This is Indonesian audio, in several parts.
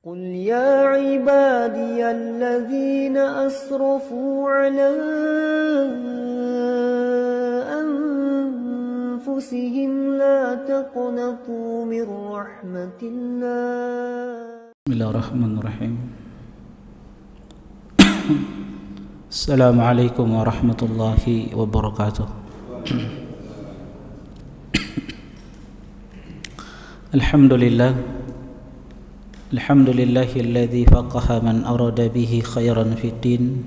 قل يا عبادي الذين أسرفوا على أنفسهم لا تقنطوا من رحمة الله. بسم الله الرحمن الرحيم. السلام عليكم ورحمة الله وبركاته. الحمد لله الذي فقه من أراد به خيرا في الدين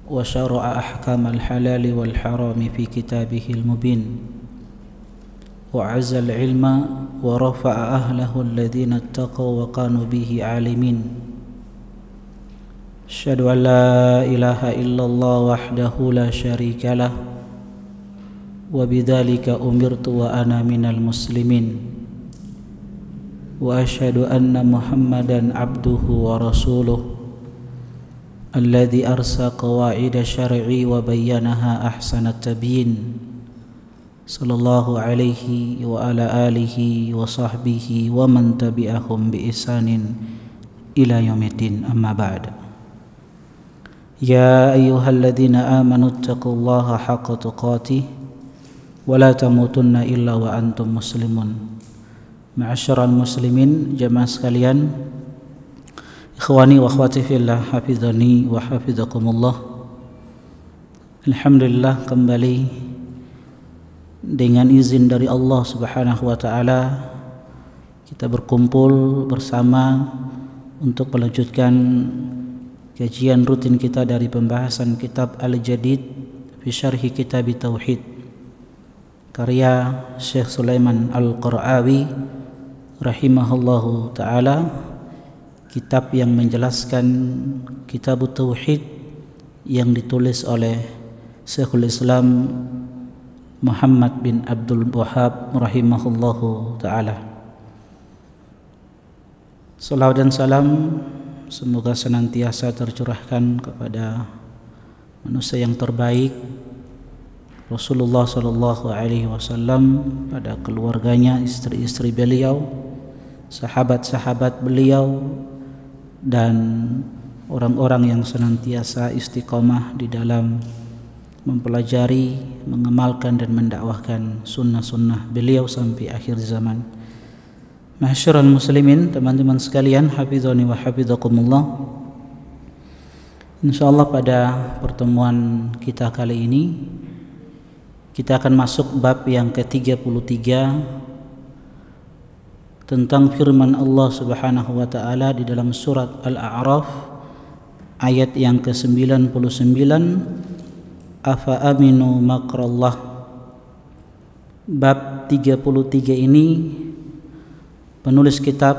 وشرع أحكام الحلال والحرام في كتابه المبين وعز العلم ورفع أهله الذين اتقوا وكانوا به عالمين. أشهد أن لا إله إلا الله وحده لا شريك له وبذلك أمرت وأنا من المسلمين. وأشهد أن محمدا عبده ورسوله الذي أرسى قواعد شرعي وبينها أحسن التبيين صلى الله عليه وعلى آله وصحبه ومن تبعهم بإحسان إلى يوم الدين. أما بعد، يا أيها الذين آمنوا اتقوا الله حق تقاته ولا تموتن إلا وأنتم مسلمون. Ma'asyiral muslimin, jamaah sekalian, ikhwani wa akhwati fillah, hafizani wa hafizakumullah. Alhamdulillah, kembali dengan izin dari Allah Subhanahu wa taala kita berkumpul bersama untuk melanjutkan kajian rutin kita dari pembahasan kitab Al-Jadid fi Syarhi Kitab Tauhid karya Syekh Sulaiman Al-Qara'awi rahimahullahu ta'ala, kitab yang menjelaskan kitab Tauhid yang ditulis oleh Syekhul Islam Muhammad bin Abdul Wahhab rahimahullahu ta'ala. Salawat dan salam semoga senantiasa tercurahkan kepada manusia yang terbaik, Rasulullah sallallahu alaihi wasallam, pada keluarganya, istri-istri beliau, sahabat-sahabat beliau, dan orang-orang yang senantiasa istiqomah di dalam mempelajari, mengamalkan dan mendakwahkan sunnah-sunnah beliau sampai akhir zaman. Ma'asyiral muslimin, teman-teman sekalian, hafizani wa hafizakumullah. Insyaallah pada pertemuan kita kali ini kita akan masuk bab yang ke-33 tentang firman Allah Subhanahu wa taala di dalam surat Al-A'raf ayat yang ke-99, afa aminu makrallah. Bab 33 ini penulis kitab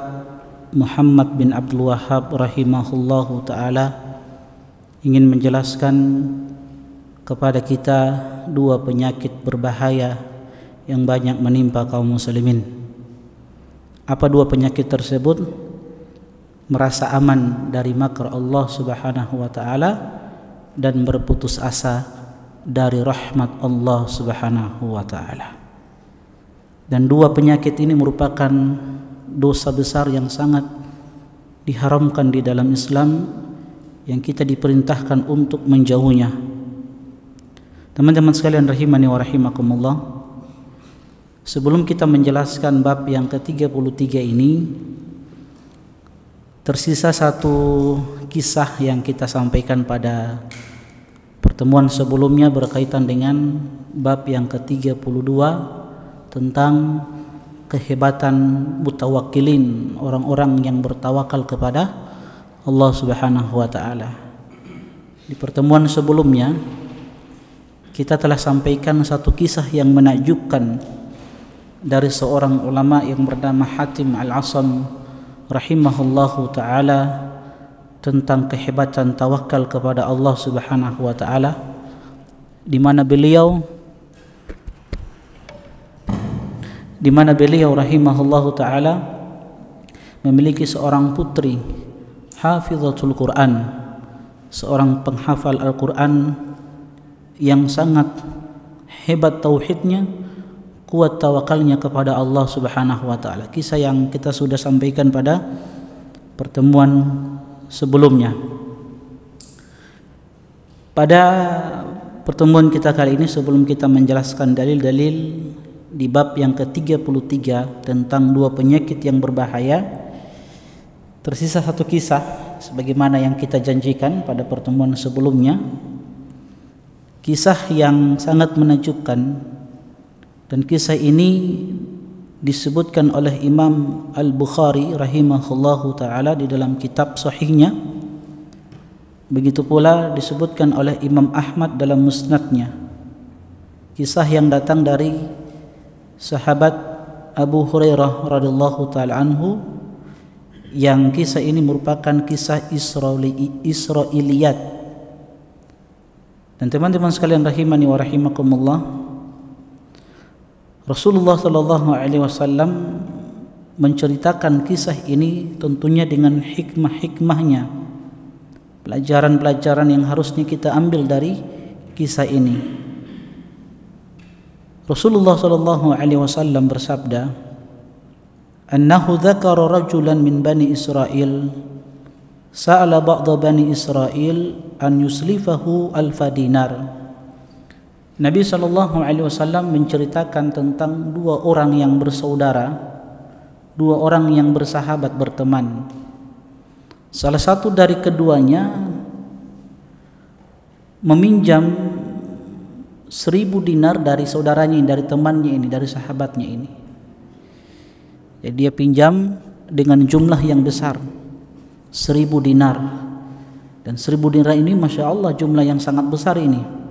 Muhammad bin Abdul Wahhab rahimahullahu taala ingin menjelaskan kepada kita dua penyakit berbahaya yang banyak menimpa kaum muslimin. Apa dua penyakit tersebut? Merasa aman dari makar Allah Subhanahu wa taala dan berputus asa dari rahmat Allah Subhanahu wa taala. Dan dua penyakit ini merupakan dosa besar yang sangat diharamkan di dalam Islam yang kita diperintahkan untuk menjauhnya. Teman-teman sekalian rahimani wa rahimakumullah, sebelum kita menjelaskan bab yang ke-33 ini, tersisa satu kisah yang kita sampaikan pada pertemuan sebelumnya berkaitan dengan bab yang ke-32 tentang kehebatan mutawakkilin, orang-orang yang bertawakal kepada Allah Subhanahu wa taala. Di pertemuan sebelumnya kita telah sampaikan satu kisah yang menakjubkan dari seorang ulama yang bernama Hatim Al-Asam rahimahullahu ta'ala tentang kehebatan tawakal kepada Allah Subhanahu wa ta'ala, di mana beliau rahimahullahu ta'ala memiliki seorang putri hafizatul Quran, seorang penghafal Al-Quran yang sangat hebat tauhidnya, kuat tawakalnya kepada Allah Subhanahu wa taala. Kisah yang kita sudah sampaikan pada pertemuan sebelumnya. Pada pertemuan kita kali ini, sebelum kita menjelaskan dalil-dalil di bab yang ke-33 tentang 2 penyakit yang berbahaya, tersisa satu kisah sebagaimana yang kita janjikan pada pertemuan sebelumnya. Kisah yang sangat menakjubkan, dan kisah ini disebutkan oleh Imam Al-Bukhari rahimahullahu ta'ala di dalam kitab sahihnya. Begitu pula disebutkan oleh Imam Ahmad dalam musnadnya. Kisah yang datang dari sahabat Abu Hurairah radhiyallahu ta'ala anhu, yang kisah ini merupakan kisah Israiliyat. Dan teman-teman sekalian rahimani wa rahimakumullah, Rasulullah sallallahu alaihi wasallam menceritakan kisah ini tentunya dengan hikmah-hikmahnya, pelajaran-pelajaran yang harusnya kita ambil dari kisah ini. Rasulullah sallallahu alaihi wasallam bersabda, "Annahu dzakara rajulan min bani Israil sa'ala ba'dha bani Israil an yuslifahu alfa dinar." Nabi sallallahu alaihi wasallam menceritakan tentang 2 orang yang bersaudara, 2 orang yang bersahabat, berteman. Salah satu dari keduanya meminjam 1000 dinar dari saudaranya, dari temannya ini, dari sahabatnya ini. Jadi dia pinjam dengan jumlah yang besar, 1000 dinar. Dan 1000 dinar ini Masya Allah jumlah yang sangat besar ini.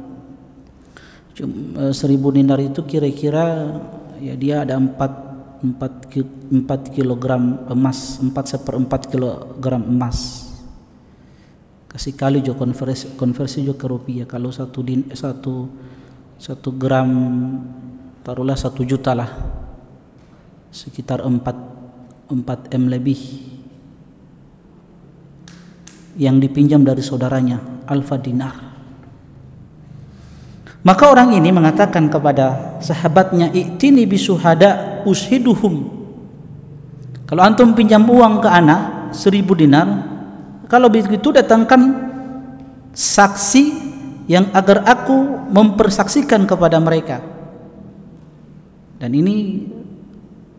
1000 dinar itu kira-kira ya dia ada 4 kilogram emas, 4/4 kilogram emas. Kasih kali jo konversi jo ke rupiah. Kalau 1 gram taruhlah 1 juta lah, sekitar 4 M lebih yang dipinjam dari saudaranya, alfa dinar. Maka orang ini mengatakan kepada sahabatnya, "I'tini bisuhada ushiduhum." Kalau antum pinjam uang ke ana 1000 dinar, kalau begitu datangkan saksi yang agar aku mempersaksikan kepada mereka. Dan ini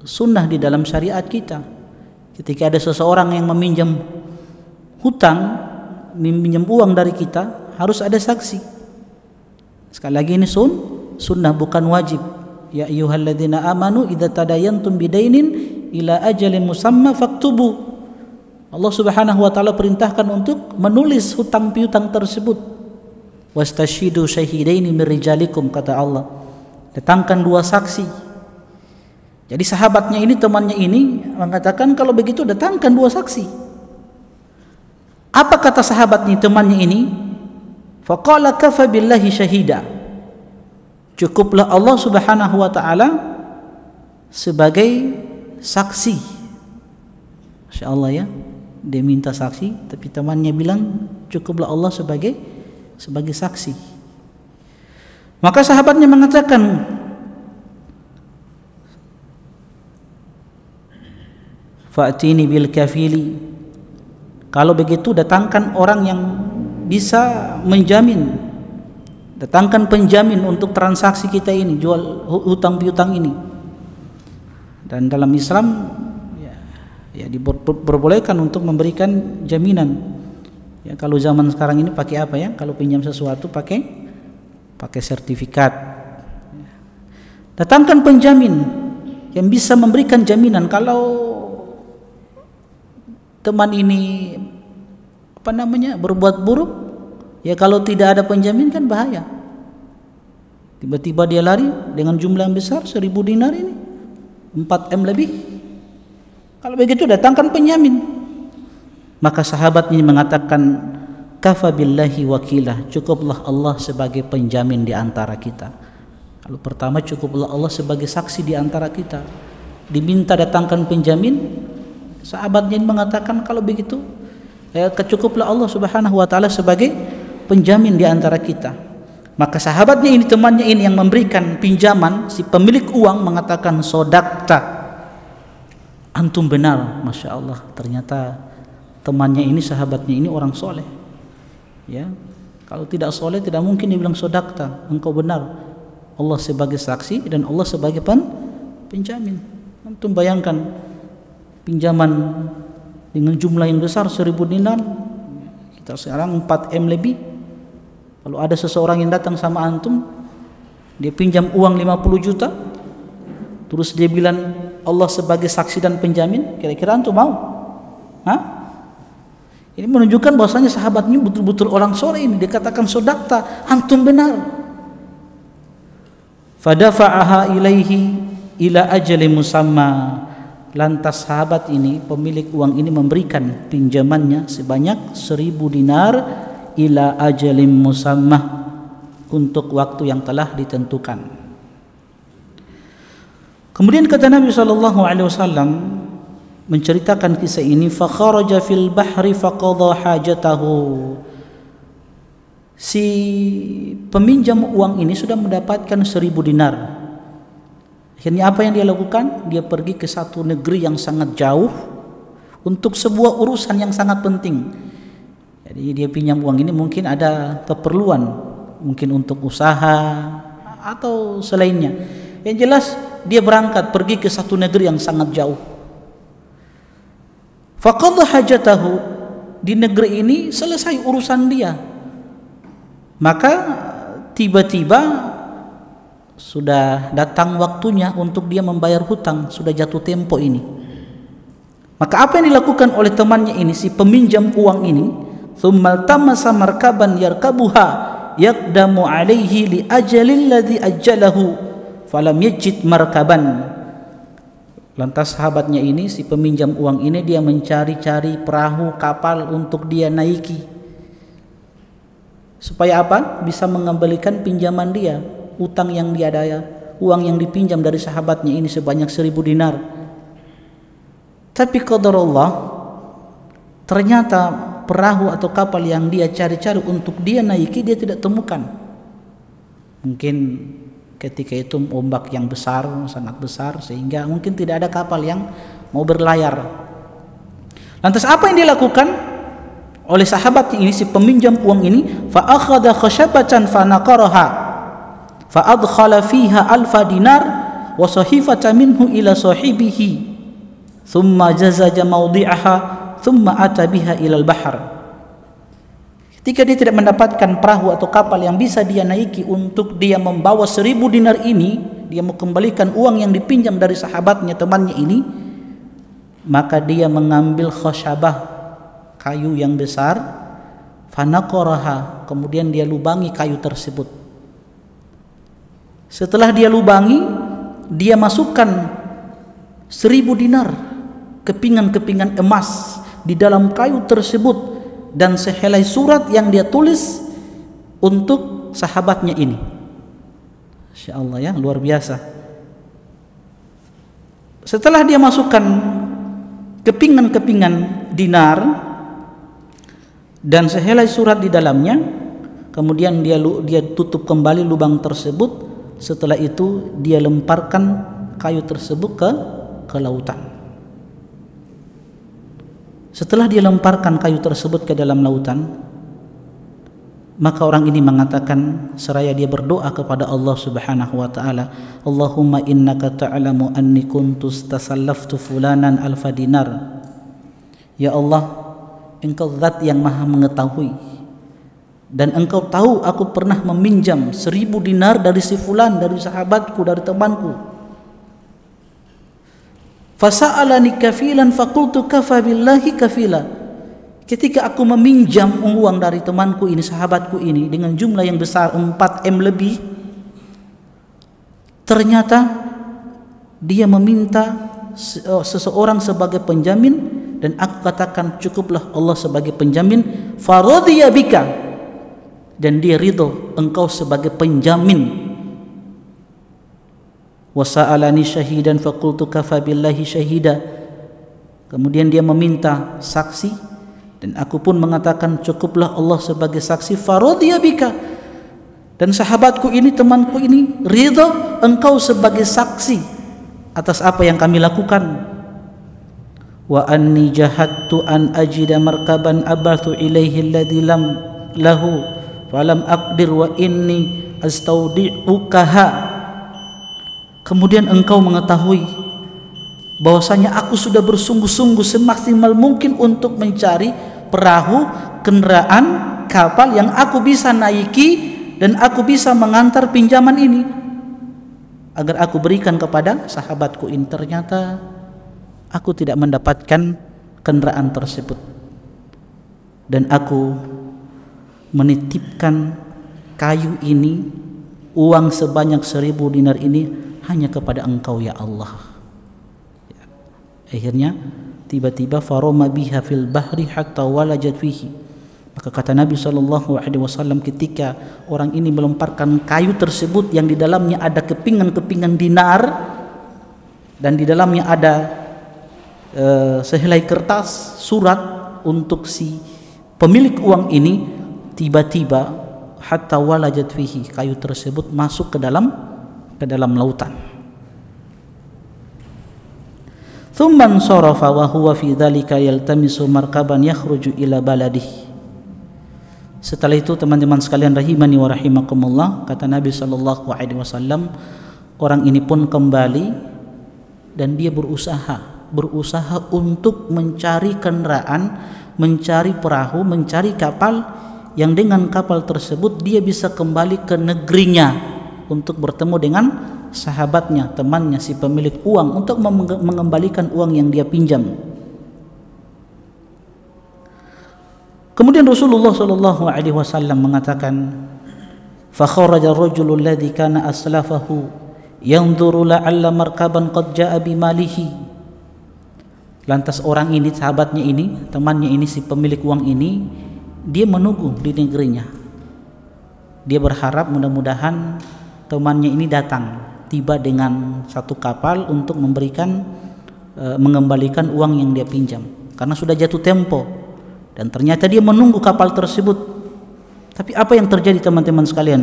sunnah di dalam syariat kita. Ketika ada seseorang yang meminjam hutang, meminjam uang dari kita, harus ada saksi. Sekali lagi ini sunnah, bukan wajib. Ya ayyuhalladzina amanu idza tadayantum bidainin ila ajalin musamma faktubu. Allah Subhanahu wa taala perintahkan untuk menulis hutang piutang tersebut. Wastashidu syahidaini min rijalikum, kata Allah. Datangkan 2 saksi. Jadi sahabatnya ini, temannya ini mengatakan, kalau begitu datangkan 2 saksi. Apa kata sahabatnya, temannya ini? Faqala kafa billahi syahida. Cukuplah Allah Subhanahu wa taala sebagai saksi. Masya Allah ya, dia minta saksi, tapi temannya bilang cukuplah Allah sebagai saksi. Maka sahabatnya mengatakan, fa'tini bil kafili. Kalau begitu datangkan orang yang bisa menjamin, datangkan penjamin untuk transaksi kita ini, jual hutang piutang ini. Dan dalam Islam ya diperbolehkan untuk memberikan jaminan. Ya, kalau zaman sekarang ini pakai apa ya? Kalau pinjam sesuatu pakai sertifikat. Datangkan penjamin yang bisa memberikan jaminan kalau teman ini berbuat buruk, ya kalau tidak ada penjamin kan bahaya. Tiba-tiba dia lari dengan jumlah yang besar, 1000 dinar ini, 4 M lebih. Kalau begitu datangkan penjamin. Maka sahabat ini mengatakan, kafa billahi wakilah, cukuplah Allah sebagai penjamin di antara kita. Kalau pertama, cukuplah Allah sebagai saksi di antara kita. Diminta datangkan penjamin, sahabatnya ini mengatakan, kalau begitu kecukuplah Allah Subhanahu wa taala sebagai penjamin di antara kita. Maka sahabatnya ini, temannya ini yang memberikan pinjaman, si pemilik uang mengatakan, sodakta, antum benar. Masya Allah, ternyata temannya ini, sahabatnya ini orang soleh. Ya, kalau tidak soleh tidak mungkin dibilang sodakta, engkau benar. Allah sebagai saksi dan Allah sebagai penjamin. Antum bayangkan pinjaman dengan jumlah yang besar 1000 dinar, kita sekarang 4M lebih. Kalau ada seseorang yang datang sama antum, dia pinjam uang 50 juta, terus dia bilang Allah sebagai saksi dan penjamin, kira-kira antum mau? Hah? Ini menunjukkan bahwasanya sahabatnya betul-betul orang soleh, ini dikatakan sodakta, antum benar. Fadafa'aha ilaihi ila ajali musamma. Lantas sahabat ini, pemilik uang ini memberikan pinjamannya sebanyak 1000 dinar ila ajalim musamma, untuk waktu yang telah ditentukan. Kemudian kata Nabi SAW menceritakan kisah ini, fa kharaja fil bahri faqadha hajatahu. Si peminjam uang ini sudah mendapatkan 1000 dinar. Akhirnya apa yang dia lakukan? Dia pergi ke satu negeri yang sangat jauh untuk sebuah urusan yang sangat penting. Jadi dia pinjam uang ini mungkin ada keperluan, mungkin untuk usaha atau selainnya. Yang jelas dia berangkat pergi ke satu negeri yang sangat jauh. Faqadha hajatahu, di negeri ini selesai urusan dia. Maka tiba-tiba sudah datang waktunya untuk dia membayar hutang, sudah jatuh tempo ini. Maka apa yang dilakukan oleh temannya ini, si peminjam uang ini, tsummal tamasa markaban yarkabuha yaqdamu alaihi li ajalil ladzi ajjalahu falam yajid markaban. Lantas sahabatnya ini, si peminjam uang ini, dia mencari-cari perahu, kapal untuk dia naiki. Supaya apa? Bisa mengembalikan pinjaman dia, utang yang dia daya, uang yang dipinjam dari sahabatnya ini sebanyak 1000 dinar. Tapi qadarullah, ternyata perahu atau kapal yang dia cari-cari untuk dia naiki, dia tidak temukan. Mungkin ketika itu ombak yang besar, sangat besar, sehingga mungkin tidak ada kapal yang mau berlayar. Lantas apa yang dilakukan oleh sahabat ini, si peminjam uang ini? Fa akhadha khashabatan fa naqaraha fa adkhala fiha 1000 dinar wa sahifatan minhu ila sahibihi thumma jazaja mawdi'aha thumma ata biha ila al-bahr. Ketika dia tidak mendapatkan perahu atau kapal yang bisa dia naiki untuk dia membawa 1000 dinar ini, dia mau kembalikan uang yang dipinjam dari sahabatnya, temannya ini, maka dia mengambil khashabah, kayu yang besar, fanaqaraha, kemudian dia lubangi kayu tersebut. Setelah dia lubangi, dia masukkan 1000 dinar, kepingan-kepingan emas di dalam kayu tersebut, dan sehelai surat yang dia tulis untuk sahabatnya ini. Masya Allah ya, luar biasa. Setelah dia masukkan kepingan-kepingan dinar dan sehelai surat di dalamnya, kemudian dia tutup kembali lubang tersebut. Setelah itu dia lemparkan kayu tersebut ke lautan. Setelah dia lemparkan kayu tersebut ke dalam lautan, maka orang ini mengatakan seraya dia berdoa kepada Allah Subhanahu wa taala, Allahumma innaka ta'lamu anni kuntu tasallaftu fulanan 1000 dinar. Ya Allah, Engkau zat yang maha mengetahui, dan Engkau tahu aku pernah meminjam 1000 dinar dari si fulan, dari sahabatku, dari temanku. Fasa'alani kafilan faqultu kafa billahi kafila. Ketika aku meminjam uang dari temanku ini, sahabatku ini, dengan jumlah yang besar 4M lebih, ternyata dia meminta seseorang sebagai penjamin, dan aku katakan cukuplah Allah sebagai penjamin. Faradhiya bika, dan dia ridho engkau sebagai penjamin. Wasa'alani syahidan faqultu kafa billahi syahida. Kemudian dia meminta saksi, dan aku pun mengatakan cukuplah Allah sebagai saksi. Faradhiya bika, dan sahabatku ini, temanku ini, ridha engkau sebagai saksi atas apa yang kami lakukan. wa anni jahadtu an ajida markaban abathu ilaihi alladhi lam lahu falam aqdir wa inni astaudi'ukaha. Kemudian engkau mengetahui bahwasanya aku sudah bersungguh-sungguh semaksimal mungkin untuk mencari perahu, kendaraan, kapal yang aku bisa naiki dan aku bisa mengantar pinjaman ini agar aku berikan kepada sahabatku ini. Ternyata aku tidak mendapatkan kendaraan tersebut dan aku menitipkan kayu ini, uang sebanyak 1000 dinar ini hanya kepada engkau ya Allah. Akhirnya tiba-tiba faroma biha fil bahri hatta walajat fihi. Maka kata Nabi SAW, ketika orang ini melemparkan kayu tersebut yang di dalamnya ada kepingan-kepingan dinar dan di dalamnya ada sehelai kertas surat untuk si pemilik uang ini, tiba-tiba hatta walajat fihi, kayu tersebut masuk ke dalam lautan. Thumman sarafa wa huwa fi dzalika yaltamisu markaban yakhruju ila baladihi. Setelah itu teman-teman sekalian rahimani wa rahimakumullah, kata Nabi SAW, orang ini pun kembali dan dia berusaha untuk mencari kendaraan, mencari perahu, mencari kapal yang dengan kapal tersebut dia bisa kembali ke negerinya untuk bertemu dengan sahabatnya, temannya, si pemilik uang, untuk mengembalikan uang yang dia pinjam. Kemudian Rasulullah SAW mengatakan, fa kharaja ar-rajulu alladhi kana aslafahu yanzuru la'alla markaban qad jaa bimalihi. Lantas orang ini, sahabatnya ini, temannya ini, si pemilik uang ini, dia menunggu di negerinya. Dia berharap mudah-mudahan temannya ini datang, tiba dengan satu kapal untuk mengembalikan uang yang dia pinjam, karena sudah jatuh tempo. Dan ternyata dia menunggu kapal tersebut. Tapi apa yang terjadi teman-teman sekalian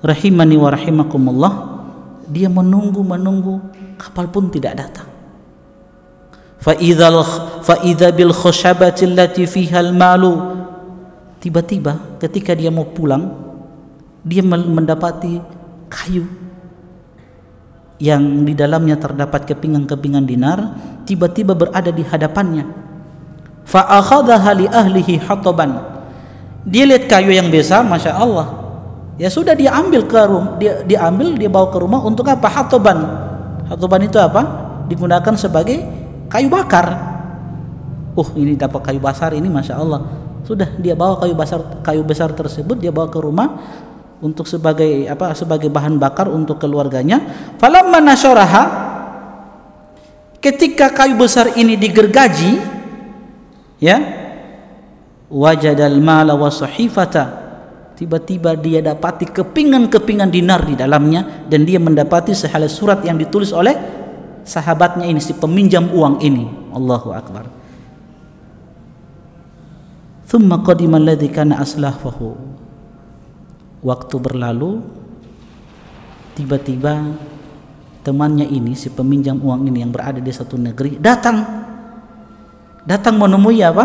rahimani wa rahimakumullah? Dia menunggu, kapal pun tidak datang. Fa idza bil khushabati allati fiha al malu. Tiba-tiba ketika dia mau pulang, dia mendapati kayu yang di dalamnya terdapat kepingan-kepingan dinar tiba-tiba berada di hadapannya. Fa akhadhaha li ahlihi hataban. Dia lihat kayu yang besar, masya Allah. Ya sudah, dia ambil ke rumah, dia bawa ke rumah untuk apa? Hataban. Hataban itu apa? Digunakan sebagai kayu bakar. Ini dapat kayu besar ini, masya Allah. Sudah dia bawa kayu besar tersebut, dia bawa ke rumah untuk sebagai bahan bakar untuk keluarganya. Falamma nasyaraha, ketika kayu besar ini digergaji, ya, wajadal mala wa sahifata, tiba-tiba dia dapati kepingan-kepingan dinar di dalamnya, dan dia mendapati sehelai surat yang ditulis oleh sahabatnya ini, si peminjam uang ini. Allahu akbar. Thumma qadima alladhi kana aslafahu. Waktu berlalu, tiba-tiba temannya ini, si peminjam uang ini yang berada di satu negeri, datang menemui apa?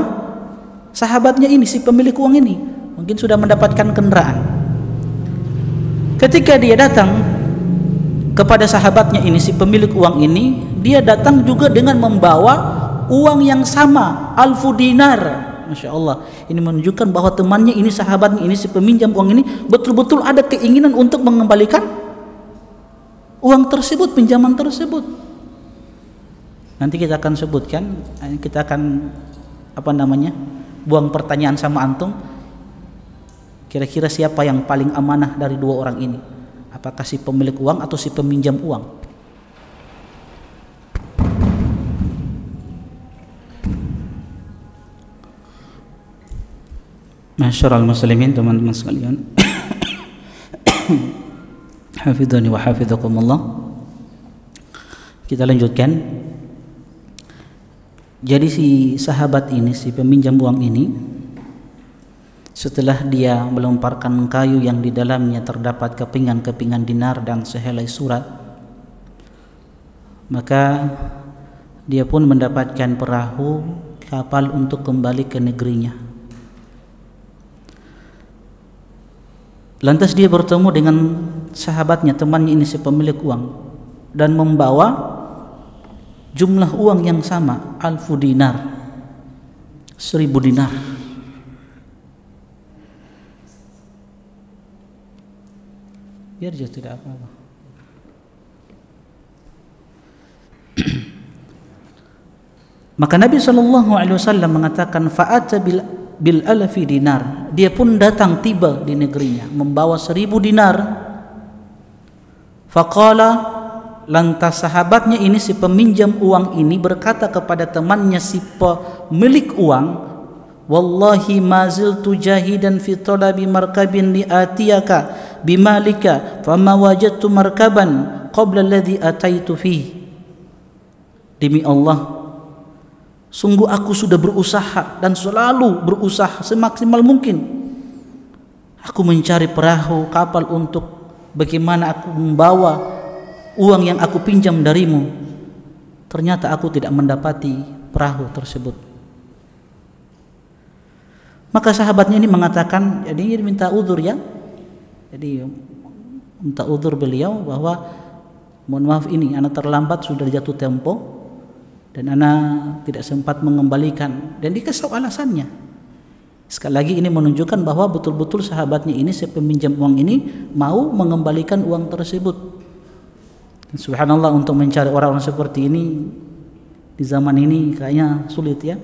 Sahabatnya ini, si pemilik uang ini. Mungkin sudah mendapatkan kendaraan. Ketika dia datang kepada sahabatnya ini, si pemilik uang ini, dia datang juga dengan membawa uang yang sama, 1000 dinar. Masya Allah, ini menunjukkan bahwa temannya ini, sahabatnya ini, si peminjam uang ini betul-betul ada keinginan untuk mengembalikan uang tersebut, pinjaman tersebut. Nanti kita akan sebutkan, kita akan buang pertanyaan sama antum. Kira-kira siapa yang paling amanah dari dua orang ini? Apakah si pemilik uang atau si peminjam uang? Masyarul muslimin, teman-teman sekalian. Hafidhani wa hafidhakumullah. Kita lanjutkan. Jadi si sahabat ini, si peminjam uang ini, setelah dia melemparkan kayu yang di dalamnya terdapat kepingan-kepingan dinar dan sehelai surat, maka dia pun mendapatkan perahu kapal untuk kembali ke negerinya. Lantas dia bertemu dengan sahabatnya, temannya ini si pemilik uang, dan membawa jumlah uang yang sama, 1000 dinar, 1000 dinar. Biar dia tidak apa-apa. Maka Nabi SAW mengatakan fa'ata bil alfi dinar. Dia pun datang tiba di negerinya membawa 1000 dinar. Faqala, lantas sahabatnya ini si peminjam uang ini berkata kepada temannya si pemilik uang, wallahi ma ziltu jahidan fi talabi markabin li atiyaka bimalika fama wajadtu markaban qabla alladhi ataitu fihi. Demi Allah, sungguh aku sudah berusaha dan selalu berusaha semaksimal mungkin. Aku mencari perahu, kapal untuk bagaimana aku membawa uang yang aku pinjam darimu. Ternyata aku tidak mendapati perahu tersebut. Maka sahabatnya ini mengatakan, jadi minta udzur ya. Jadi minta udzur beliau bahwa mohon maaf ini anak terlambat, sudah jatuh tempo dan anak tidak sempat mengembalikan, dan dikasih alasannya. Sekali lagi ini menunjukkan bahwa betul-betul sahabatnya ini, si peminjam uang ini mau mengembalikan uang tersebut. Dan subhanallah, untuk mencari orang-orang seperti ini di zaman ini kayaknya sulit ya.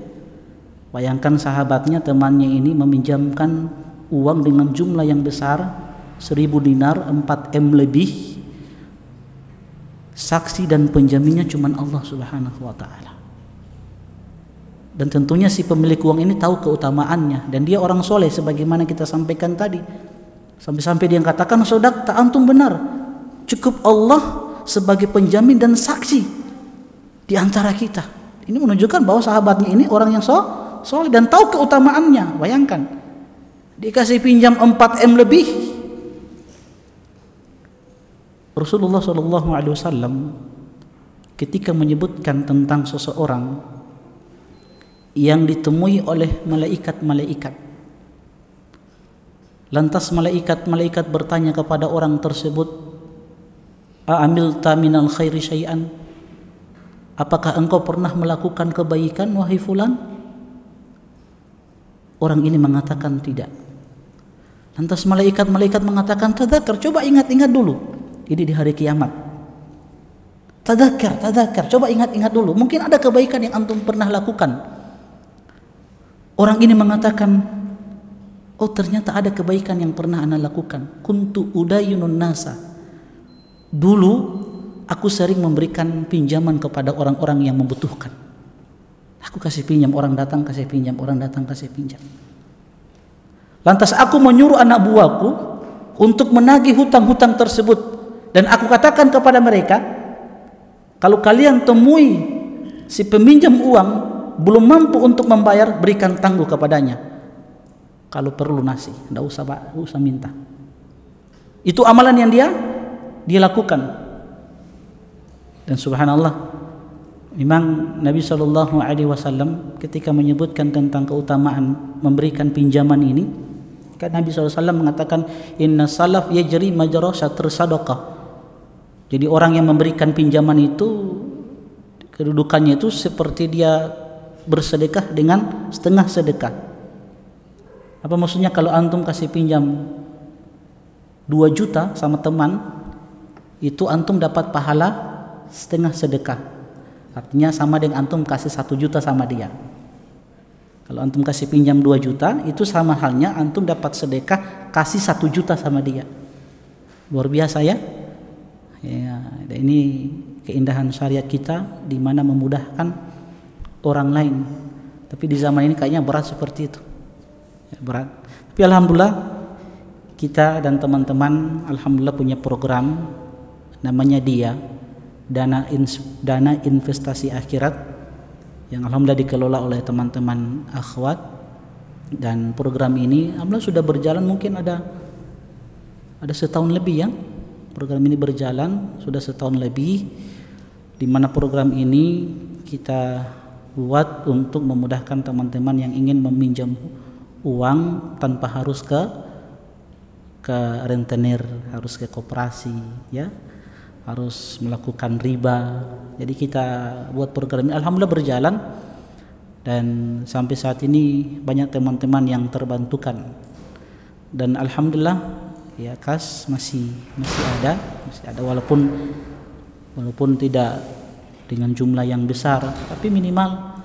Bayangkan sahabatnya, temannya ini meminjamkan uang dengan jumlah yang besar, 1000 dinar, 4M lebih. Saksi dan penjaminnya cuma Allah Subhanahu wa taala. Dan tentunya si pemilik uang ini tahu keutamaannya, dan dia orang soleh sebagaimana kita sampaikan tadi. Sampai-sampai dia katakan, "Sodaqta, antum benar. Cukup Allah sebagai penjamin dan saksi di antara kita." Ini menunjukkan bahwa sahabatnya ini orang yang soleh dan tahu keutamaannya. Bayangkan, dikasih pinjam 4M lebih. Rasulullah SAW ketika menyebutkan tentang seseorang yang ditemui oleh malaikat-malaikat, lantas malaikat-malaikat bertanya kepada orang tersebut, "A'amilta minal khairi syai'an?" Apakah engkau pernah melakukan kebaikan wahai fulan? Orang ini mengatakan tidak. Lantas malaikat-malaikat mengatakan, "Tadzakar, coba ingat-ingat dulu." Ini di hari kiamat. Tadzakar, coba ingat-ingat dulu. Mungkin ada kebaikan yang antum pernah lakukan. Orang ini mengatakan, "Oh, ternyata ada kebaikan yang pernah ana lakukan. Kuntu udayunun nasa." Dulu aku sering memberikan pinjaman kepada orang-orang yang membutuhkan. Aku kasih pinjam, orang datang kasih pinjam, orang datang kasih pinjam. Lantas aku menyuruh anak buahku untuk menagih hutang-hutang tersebut. Dan aku katakan kepada mereka, kalau kalian temui si peminjam uang belum mampu untuk membayar, berikan tangguh kepadanya. Kalau perlu nasi, tidak usah minta. Itu amalan yang dia lakukan. Dan subhanallah, memang Nabi SAW ketika menyebutkan tentang keutamaan memberikan pinjaman ini, kan Nabi SAW mengatakan, "Inna salaf yajri majra syatr sadaqah." Jadi orang yang memberikan pinjaman itu kedudukannya itu seperti dia bersedekah dengan setengah sedekah. Apa maksudnya? Kalau antum kasih pinjam 2 juta sama teman, itu antum dapat pahala setengah sedekah. Artinya sama dengan antum kasih 1 juta sama dia. Kalau antum kasih pinjam 2 juta, itu sama halnya antum dapat sedekah kasih 1 juta sama dia. Luar biasa ya. Ya, ini keindahan syariat kita di mana memudahkan orang lain. Tapi di zaman ini kayaknya berat seperti itu. Ya, berat. Tapi alhamdulillah kita dan teman-teman alhamdulillah punya program namanya DIA, dana investasi akhirat, yang alhamdulillah dikelola oleh teman-teman akhwat. Dan program ini alhamdulillah sudah berjalan mungkin ada setahun lebih ya. Program ini berjalan sudah setahun lebih, di mana program ini kita buat untuk memudahkan teman-teman yang ingin meminjam uang tanpa harus ke rentenir, harus ke koperasi, ya, harus melakukan riba. Jadi kita buat program ini, alhamdulillah berjalan, dan sampai saat ini banyak teman-teman yang terbantukan, dan alhamdulillah ya kas masih ada walaupun tidak dengan jumlah yang besar, tapi minimal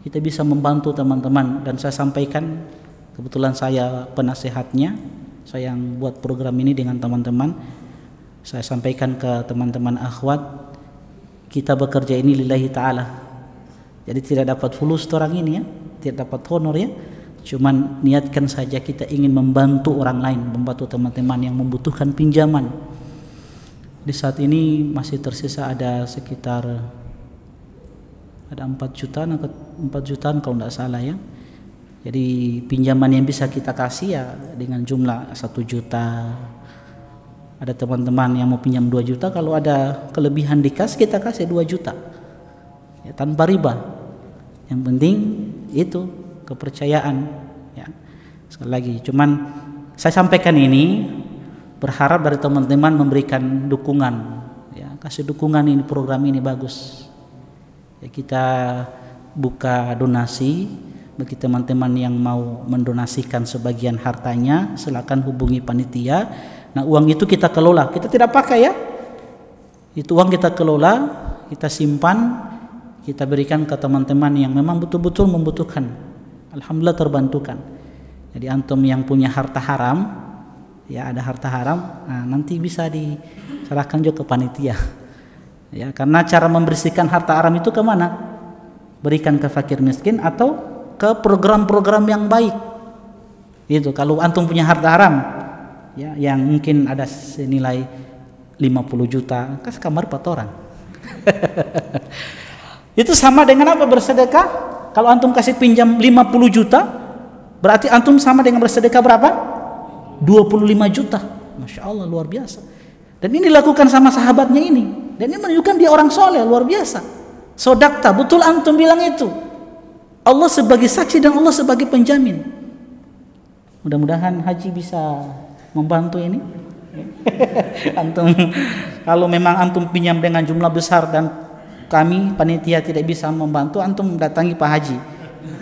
kita bisa membantu teman-teman. Dan saya sampaikan, kebetulan saya penasehatnya, saya yang buat program ini dengan teman-teman, saya sampaikan ke teman-teman akhwat, kita bekerja ini lillahi ta'ala. Jadi tidak dapat fulus orang ini ya, tidak dapat honor ya, cuman niatkan saja kita ingin membantu orang lain, membantu teman-teman yang membutuhkan pinjaman. Di saat ini masih tersisa ada sekitar 4 jutaan kalau tidak salah ya. Jadi pinjaman yang bisa kita kasih ya dengan jumlah 1 juta. Ada teman-teman yang mau pinjam 2 juta, kalau ada kelebihan di kas kita kasih 2 juta ya, tanpa riba. Yang penting itu kepercayaan ya. Sekali lagi, cuman saya sampaikan ini berharap dari teman-teman memberikan dukungan ya, kasih dukungan, ini program ini bagus ya. Kita buka donasi bagi teman-teman yang mau mendonasikan sebagian hartanya, silakan hubungi panitia. Nah, uang itu kita kelola, kita tidak pakai ya, itu uang kita kelola, kita simpan, kita berikan ke teman-teman yang memang betul-betul membutuhkan. Alhamdulillah terbantukan. Jadi antum yang punya harta haram ya, ada harta haram, nah, nanti bisa diserahkan juga ke panitia ya, karena cara membersihkan harta haram itu kemana? Berikan ke fakir miskin atau ke program-program yang baik. Itu kalau antum punya harta haram ya, yang mungkin ada senilai 50 juta, kasih kamar 4 orang. Itu sama dengan apa? Bersedekah. Kalau antum kasih pinjam 50 juta, berarti antum sama dengan bersedekah berapa? 25 juta. Masya Allah, luar biasa. Dan ini dilakukan sama sahabatnya ini, dan ini menunjukkan dia orang soleh, luar biasa. Sodakta, betul antum bilang itu. Allah sebagai saksi dan Allah sebagai penjamin. Mudah-mudahan Haji bisa membantu ini. Antum, kalau memang antum pinjam dengan jumlah besar dan kami panitia tidak bisa membantu, antum datangi Pak Haji.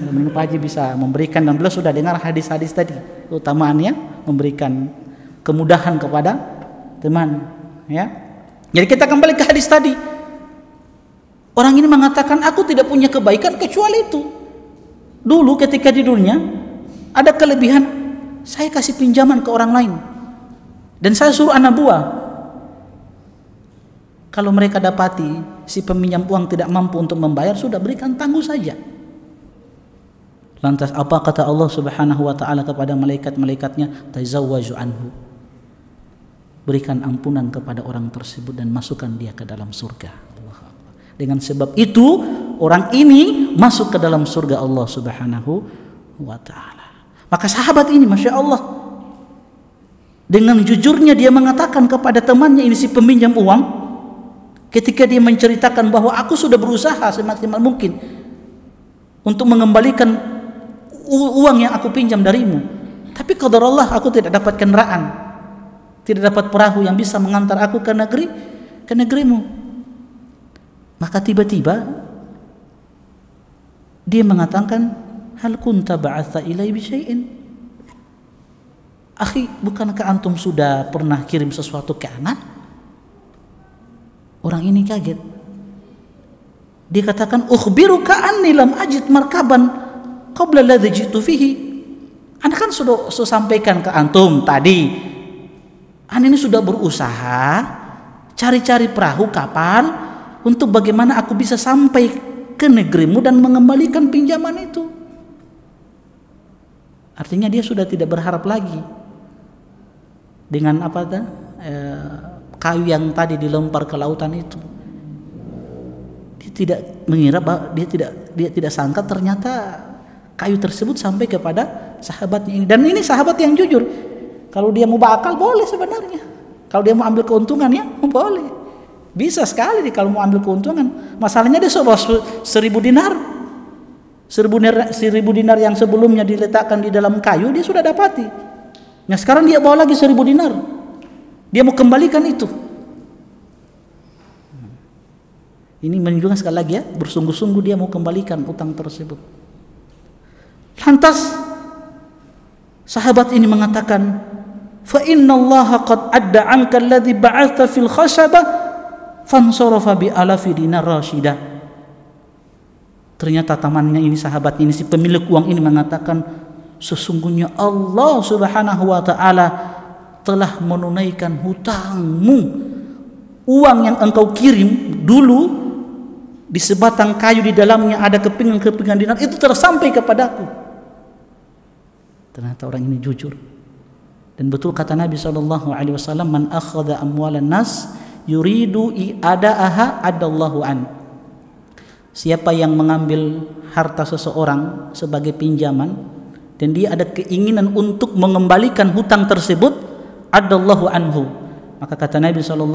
Mudah-mudahan Pak Haji bisa memberikan, dan beliau sudah dengar hadis-hadis tadi, utamaannya memberikan kemudahan kepada teman ya. Jadi kita kembali ke hadis tadi. Orang ini mengatakan, aku tidak punya kebaikan kecuali itu. Dulu ketika di dunia ada kelebihan, saya kasih pinjaman ke orang lain, dan saya suruh anak buah, kalau mereka dapati si peminjam uang tidak mampu untuk membayar, sudah berikan, tangguh saja. Lantas apa kata Allah Subhanahu wa ta'ala kepada malaikat-malaikatnya? Tazawwaju anhu, berikan ampunan kepada orang tersebut dan masukkan dia ke dalam surga. Dengan sebab itu orang ini masuk ke dalam surga Allah Subhanahu wa ta'ala. Maka sahabat ini Masya Allah, dengan jujurnya dia mengatakan kepada temannya ini, si peminjam uang, ketika dia menceritakan bahwa aku sudah berusaha semaksimal mungkin untuk mengembalikan uang yang aku pinjam darimu, tapi qadar Allah aku tidak dapat kendaraan, tidak dapat perahu yang bisa mengantar aku ke negerimu. Maka tiba-tiba dia mengatakan, hal kunta ba'atha ilai bi syai'in? Akhi, bukankah antum sudah pernah kirim sesuatu ke anak? Orang ini kaget. Dia katakan, ukhbiruka anni lam ajid markaban qabla alladhi jitu fihi. Anda kan sudah sampaikan ke antum tadi, Anda ini sudah berusaha cari-cari perahu, kapal, untuk bagaimana aku bisa sampai ke negerimu dan mengembalikan pinjaman itu. Artinya dia sudah tidak berharap lagi dengan kayu yang tadi dilempar ke lautan itu. Dia tidak mengira, dia tidak sangka ternyata kayu tersebut sampai kepada sahabatnya ini. Dan ini sahabat yang jujur. Kalau dia mau berakal boleh sebenarnya. Kalau dia mau ambil keuntungan ya boleh. Bisa sekali dia kalau mau ambil keuntungan. Masalahnya dia bawa 1.000 dinar. 1.000 dinar yang sebelumnya diletakkan di dalam kayu dia sudah dapati. Nah sekarang dia bawa lagi 1.000 dinar. Dia mau kembalikan itu. Ini menunjukkan sekali lagi ya, bersungguh-sungguh dia mau kembalikan utang tersebut. Lantas sahabat ini mengatakan, "Fa innallaha qad adda 'anka alladhi ba'atha fil khashabah fansarafa bi alafi dinar rasyidah." Ternyata temannya ini, sahabat ini, si pemilik uang ini mengatakan, sesungguhnya Allah Subhanahu wa taala telah menunaikan hutangmu. Uang yang engkau kirim dulu di sebatang kayu di dalamnya ada kepingan-kepingan dinar itu telah sampai kepadaku. Ternyata orang ini jujur. Dan betul kata Nabi SAW, "Man akhadha amwalan nas yuridu i'ada'aha adallahu an." Siapa yang mengambil harta seseorang sebagai pinjaman dan dia ada keinginan untuk mengembalikan hutang tersebut, adallahu anhu, maka kata Nabi SAW,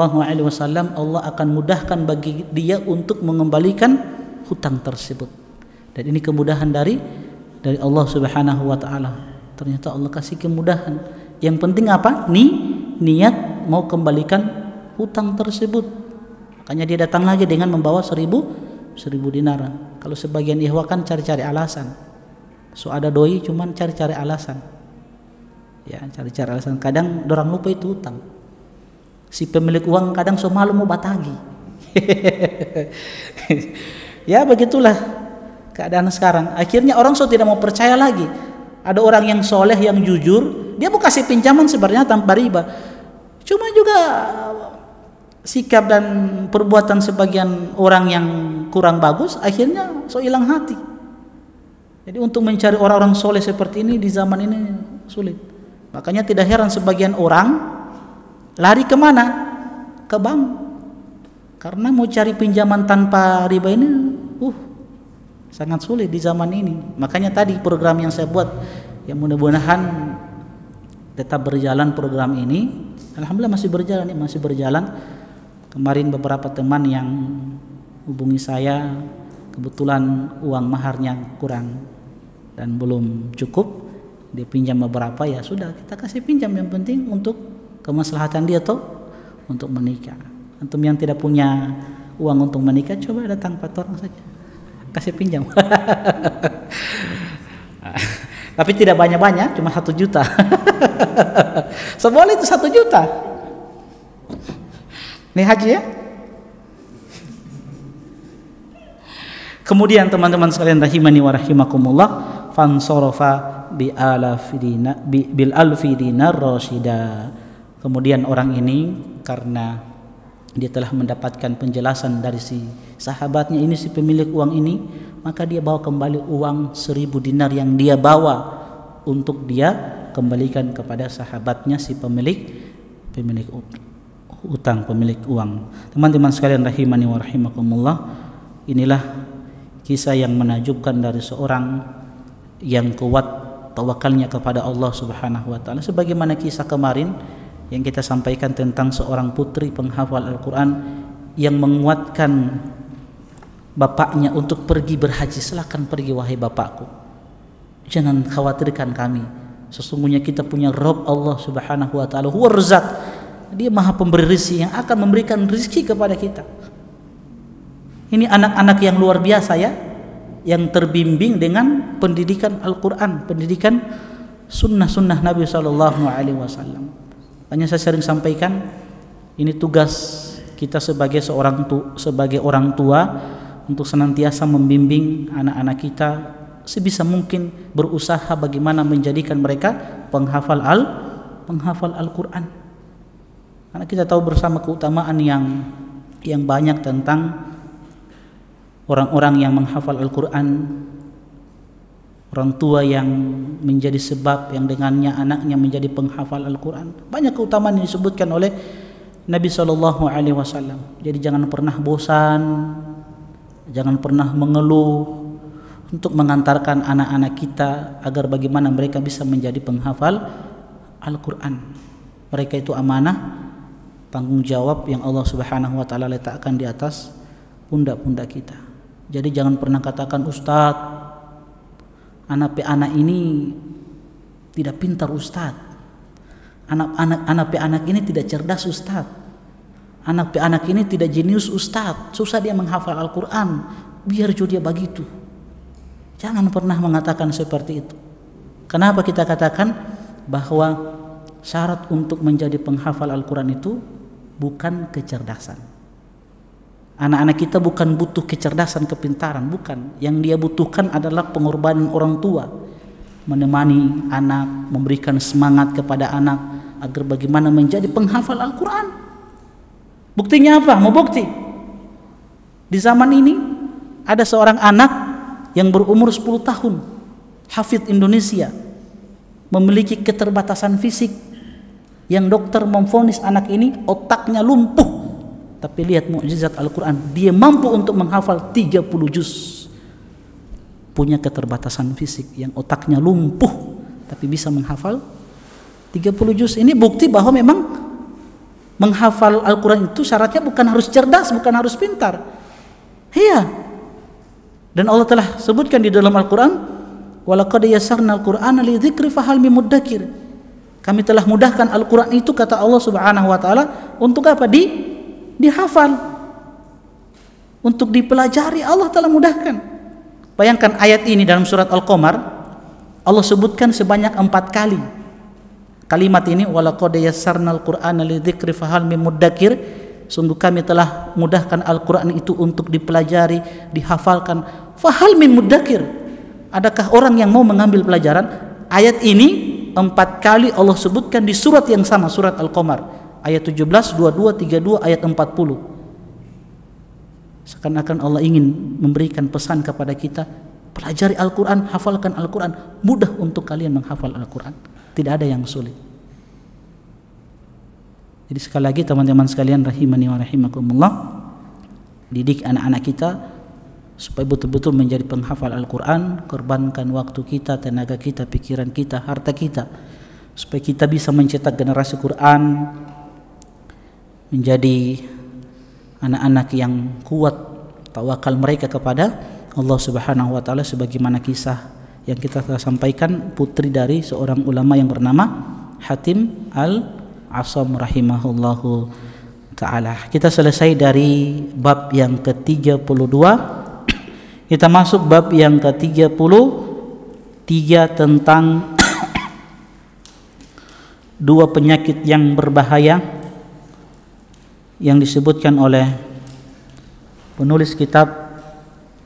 Allah akan mudahkan bagi dia untuk mengembalikan hutang tersebut. Dan ini kemudahan dari Allah Subhanahu wa taala. Ternyata Allah kasih kemudahan. Yang penting apa? Niat mau kembalikan hutang tersebut. Makanya dia datang lagi dengan membawa 1.000 dinar. Kalau sebagian ikhwah kan cari-cari alasan. So ada doi cuman cari-cari alasan. Ya, cari-cari alasan. Kadang dorang lupa itu hutang. Si pemilik uang kadang so malu mau batagi. Ya begitulah keadaan sekarang. Akhirnya orang so tidak mau percaya lagi. Ada orang yang soleh, yang jujur, dia mau kasih pinjaman sebenarnya tanpa riba. Cuma juga sikap dan perbuatan sebagian orang yang kurang bagus, akhirnya so hilang hati. Jadi untuk mencari orang-orang soleh seperti ini di zaman ini sulit. Makanya tidak heran sebagian orang lari kemana? Ke bank. Karena mau cari pinjaman tanpa riba ini sangat sulit di zaman ini. Makanya tadi program yang saya buat, yang mudah-mudahan tetap berjalan program ini. Alhamdulillah masih berjalan. Kemarin beberapa teman yang hubungi saya, kebetulan uang maharnya kurang dan belum cukup, dia pinjam beberapa, ya sudah kita kasih pinjam, yang penting untuk kemaslahatan dia toh untuk menikah. Antum yang tidak punya uang untuk menikah, coba datang 4 orang saja, kasih pinjam. Tapi tidak banyak-banyak, cuma 1 juta. Sebulan itu 1 juta. Ini haji ya. Kemudian teman-teman sekalian rahimani wa rahimakumullah, fansarafa bil alfi dinar rasyida. Kemudian orang ini karena dia telah mendapatkan penjelasan dari si sahabatnya ini, si pemilik uang ini, maka dia bawa kembali uang 1.000 dinar yang dia bawa untuk dia kembalikan kepada sahabatnya, si pemilik utang, pemilik uang. Teman-teman sekalian rahimani wa rahimakumullah, inilah kisah yang menakjubkan dari seorang yang kuat tawakalnya kepada Allah Subhanahu wa taala, sebagaimana kisah kemarin yang kita sampaikan tentang seorang putri penghafal Al-Quran yang menguatkan bapaknya untuk pergi berhaji. Silakan pergi wahai bapakku, jangan khawatirkan kami, sesungguhnya kita punya Rabb Allah Subhanahu wa taala, huwa Razzaq, dia maha pemberi rezeki yang akan memberikan rezeki kepada kita. Ini anak-anak yang luar biasa ya, yang terbimbing dengan pendidikan Al-Quran, pendidikan sunnah-sunnah Nabi SAW. Hanya saya sering sampaikan, ini tugas kita sebagai sebagai orang tua untuk senantiasa membimbing anak-anak kita sebisa mungkin, berusaha bagaimana menjadikan mereka penghafal Al-Quran. Karena kita tahu bersama keutamaan yang banyak tentang orang-orang yang menghafal Al-Quran, orang tua yang menjadi sebab yang dengannya anaknya menjadi penghafal Al-Quran. Banyak keutamaan yang disebutkan oleh Nabi SAW. Jadi jangan pernah bosan, jangan pernah mengeluh untuk mengantarkan anak-anak kita agar bagaimana mereka bisa menjadi penghafal Al-Quran. Mereka itu amanah tanggung jawab yang Allah Subhanahu wa taala letakkan di atas pundak-pundak kita. Jadi jangan pernah katakan, Ustaz, anak ini tidak pintar Ustaz. Anak ini tidak cerdas Ustaz. Anak ini tidak jenius Ustaz. Susah dia menghafal Al-Quran. Biar juga dia begitu. Jangan pernah mengatakan seperti itu. Kenapa kita katakan bahwa syarat untuk menjadi penghafal Al-Quran itu bukan kecerdasan. Anak-anak kita bukan butuh kecerdasan, kepintaran, bukan. Yang dia butuhkan adalah pengorbanan orang tua, menemani anak, memberikan semangat kepada anak agar bagaimana menjadi penghafal Al-Quran. Buktinya apa? Mau bukti? Di zaman ini ada seorang anak yang berumur 10 tahun, hafidz Indonesia, memiliki keterbatasan fisik yang dokter memvonis anak ini otaknya lumpuh. Tapi lihat mukjizat Al-Quran, dia mampu untuk menghafal 30 juz. Punya keterbatasan fisik yang otaknya lumpuh, tapi bisa menghafal 30 juz. Ini bukti bahwa memang menghafal Al-Quran itu syaratnya bukan harus cerdas, bukan harus pintar. Iya. Dan Allah telah sebutkan di dalam Al-Quran, walaqad yassarnal Qur'ana lidzikri fahal min muddakir. Kami telah mudahkan Al-Quran itu, kata Allah Subhanahu wa taala, untuk apa? Dihafal, untuk dipelajari. Allah telah mudahkan. Bayangkan ayat ini dalam surat Al-Qamar, Allah sebutkan sebanyak 4 kali kalimat ini, walaqad yassarnal Qur'ana lidzikri fahal min muddakir. Sungguh kami telah mudahkan Al-Quran itu untuk dipelajari, dihafalkan. Fahal min muddakir, adakah orang yang mau mengambil pelajaran? Ayat ini 4 kali Allah sebutkan di surat yang sama, surat Al-Qamar, ayat 17, 22, 32, ayat 40. Seakan-akan Allah ingin memberikan pesan kepada kita, pelajari Al-Quran, hafalkan Al-Quran. Mudah untuk kalian menghafal Al-Quran, tidak ada yang sulit. Jadi sekali lagi teman-teman sekalian rahimani wa rahimakumullah, didik anak-anak kita supaya betul-betul menjadi penghafal Al-Quran. Korbankan waktu kita, tenaga kita, pikiran kita, harta kita, supaya kita bisa mencetak generasi Quran menjadi anak-anak yang kuat tawakal mereka kepada Allah Subhanahu wa taala, sebagaimana kisah yang kita telah sampaikan, putri dari seorang ulama yang bernama Hatim Al-Asam rahimahullahu taala. Kita selesai dari bab yang ke-32. Kita masuk bab yang ke-33 tentang 2 penyakit yang berbahaya yang disebutkan oleh penulis kitab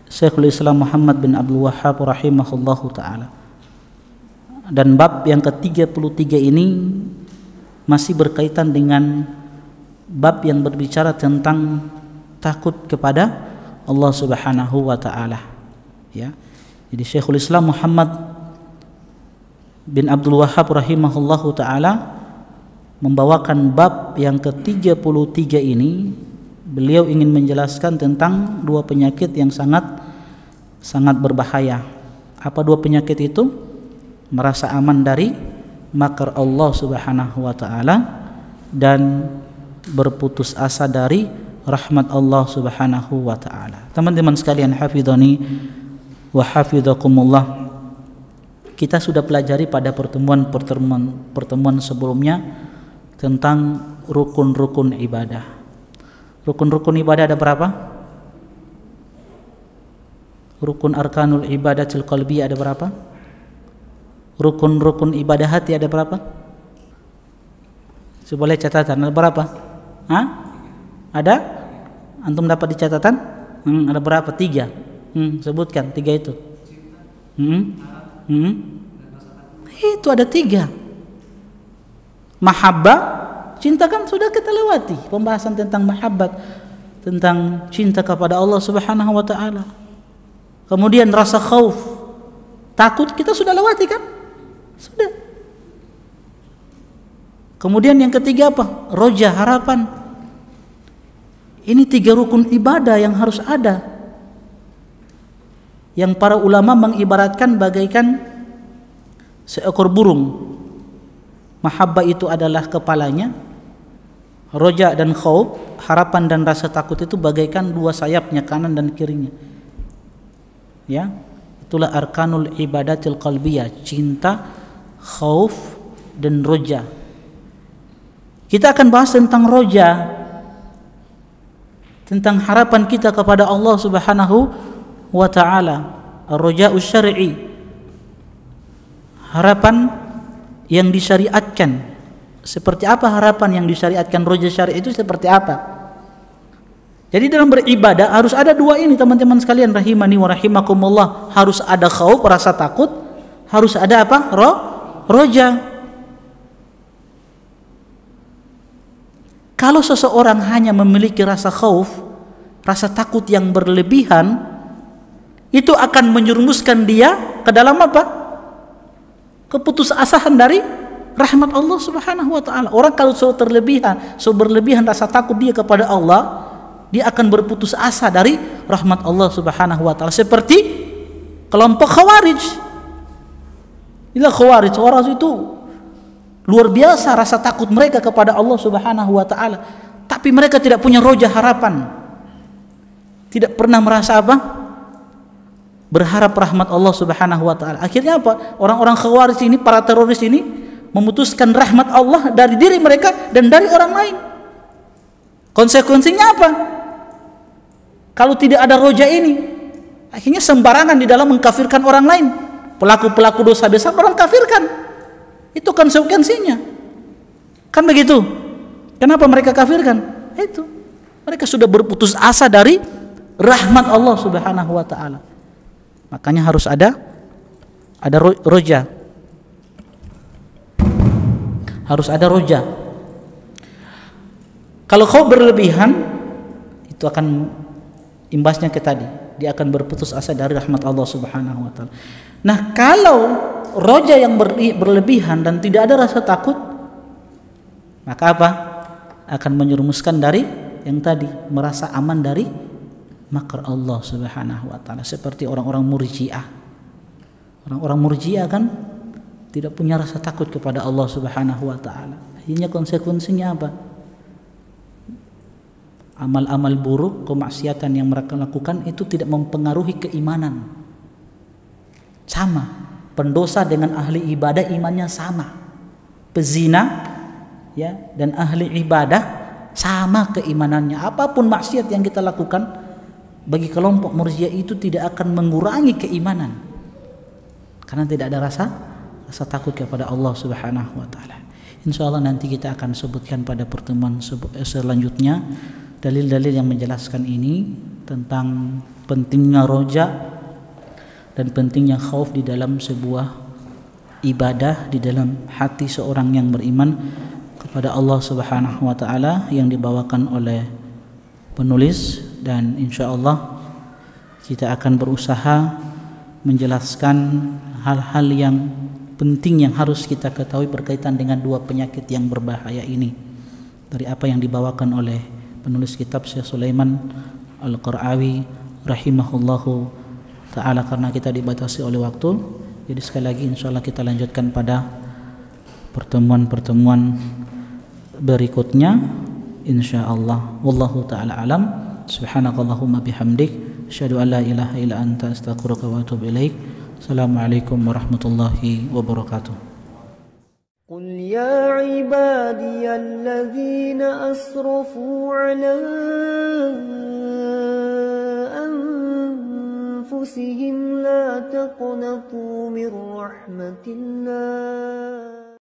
Syekhul Islam Muhammad bin Abdul Wahhab rahimahullahu taala. Dan bab yang ke-33 ini masih berkaitan dengan bab yang berbicara tentang takut kepada Allah Subhanahu wa taala, ya. Jadi Syekhul Islam Muhammad bin Abdul Wahhab rahimahullahu taala membawakan bab yang ke-33 ini. Beliau ingin menjelaskan tentang 2 penyakit yang sangat berbahaya. Apa 2 penyakit itu? Merasa aman dari makar Allah Subhanahu wa taala dan berputus asa dari rahmat Allah Subhanahu wa taala. Teman-teman sekalian, hafidhani wa hafidhakumullah, kita sudah pelajari pada pertemuan sebelumnya tentang rukun-rukun ibadah. Rukun-rukun ibadah ada berapa? Rukun arkanul ibadatil qalbiyah ada berapa? Rukun-rukun ibadah hati ada berapa? Coba lihat catatan, ada berapa? Hah? Ada? Antum dapat di catatan? Ada berapa? 3. Sebutkan 3 itu. Itu ada 3. Mahabbah, cinta, kan sudah kita lewati pembahasan tentang mahabbat, tentang cinta kepada Allah Subhanahu wa taala. Kemudian rasa khauf, takut, kita sudah lewati kan? Sudah. Kemudian yang ketiga apa? Roja, harapan. Ini 3 rukun ibadah yang harus ada, yang para ulama mengibaratkan bagaikan seekor burung. Mahabbah itu adalah kepalanya, Roja dan khauf, harapan dan rasa takut itu bagaikan dua sayapnya, kanan dan kirinya. Ya, itulah arkanul ibadatil qalbiyah, cinta, khauf dan roja. Kita akan bahas tentang roja, tentang harapan kita kepada Allah Subhanahu wa taala. Ar-raja'us syar'i, harapan yang disyariatkan. Seperti apa harapan yang disyariatkan? Roja syar'i itu seperti apa? Jadi dalam beribadah harus ada dua ini, teman-teman sekalian rahimani wa rahimakumullah. Harus ada khauf, rasa takut, harus ada apa? Roja. Kalau seseorang hanya memiliki rasa khauf, rasa takut yang berlebihan, itu akan menyerumuskan dia ke dalam apa? Keputusasaan dari rahmat Allah Subhanahu wa taala. Orang kalau berlebihan rasa takut dia kepada Allah, dia akan berputus asa dari rahmat Allah Subhanahu wa taala. Seperti kelompok Khawarij. Inilah Khawarij, orang itu luar biasa rasa takut mereka kepada Allah Subhanahu wa taala, tapi mereka tidak punya roja harapan. Tidak pernah merasa apa? Berharap rahmat Allah Subhanahu wa taala. Akhirnya apa? Orang-orang Khawarij ini, para teroris ini memutuskan rahmat Allah dari diri mereka dan dari orang lain. Konsekuensinya apa? Kalau tidak ada roja ini, akhirnya sembarangan di dalam mengkafirkan orang lain. Pelaku-pelaku dosa besar orang kafirkan. Itu konsekuensinya. Kan begitu? Kenapa mereka kafirkan? Itu. Mereka sudah berputus asa dari rahmat Allah Subhanahu wa taala. Makanya harus ada roja. Harus ada roja. Kalau kau berlebihan, itu akan imbasnya ke tadi, dia akan berputus asa dari rahmat Allah Subhanahu wa taala. Nah, kalau roja yang berlebihan dan tidak ada rasa takut, maka apa? Akan menyerumuskan dari yang tadi, merasa aman dari makar Allah Subhanahu wa taala, seperti orang-orang Murji'ah. Orang-orang Murji'ah kan tidak punya rasa takut kepada Allah Subhanahu wa taala. Akhirnya konsekuensinya apa? Amal-amal buruk, kemaksiatan yang mereka lakukan itu tidak mempengaruhi keimanan. Sama, pendosa dengan ahli ibadah imannya sama. Pezina ya dan ahli ibadah sama keimanannya. Apapun maksiat yang kita lakukan, bagi kelompok Murji'ah itu tidak akan mengurangi keimanan. Karena tidak ada rasa takut kepada Allah Subhanahu wa taala. Insyaallah nanti kita akan sebutkan pada pertemuan selanjutnya dalil-dalil yang menjelaskan ini tentang pentingnya roja dan pentingnya khauf di dalam sebuah ibadah, di dalam hati seorang yang beriman kepada Allah Subhanahu wa taala yang dibawakan oleh penulis, dan insyaallah kita akan berusaha menjelaskan hal-hal yang penting yang harus kita ketahui berkaitan dengan dua penyakit yang berbahaya ini, dari apa yang dibawakan oleh penulis kitab Syekh Sulaiman Al-Qara'awi rahimahullahu ta'ala. Karena kita dibatasi oleh waktu, jadi sekali lagi insyaallah kita lanjutkan pada pertemuan-pertemuan berikutnya insyaallah. Wallahu ta'ala alam. Subhanakallahumma bihamdik, asyhadu an la ilaha illa anta, astaghfiruka wa atubu ilaik. Assalamualaikum warahmatullahi wabarakatuh. قل يا عبادي الذين أسرفوا على أنفسهم لا تقنطوا من رحمة الله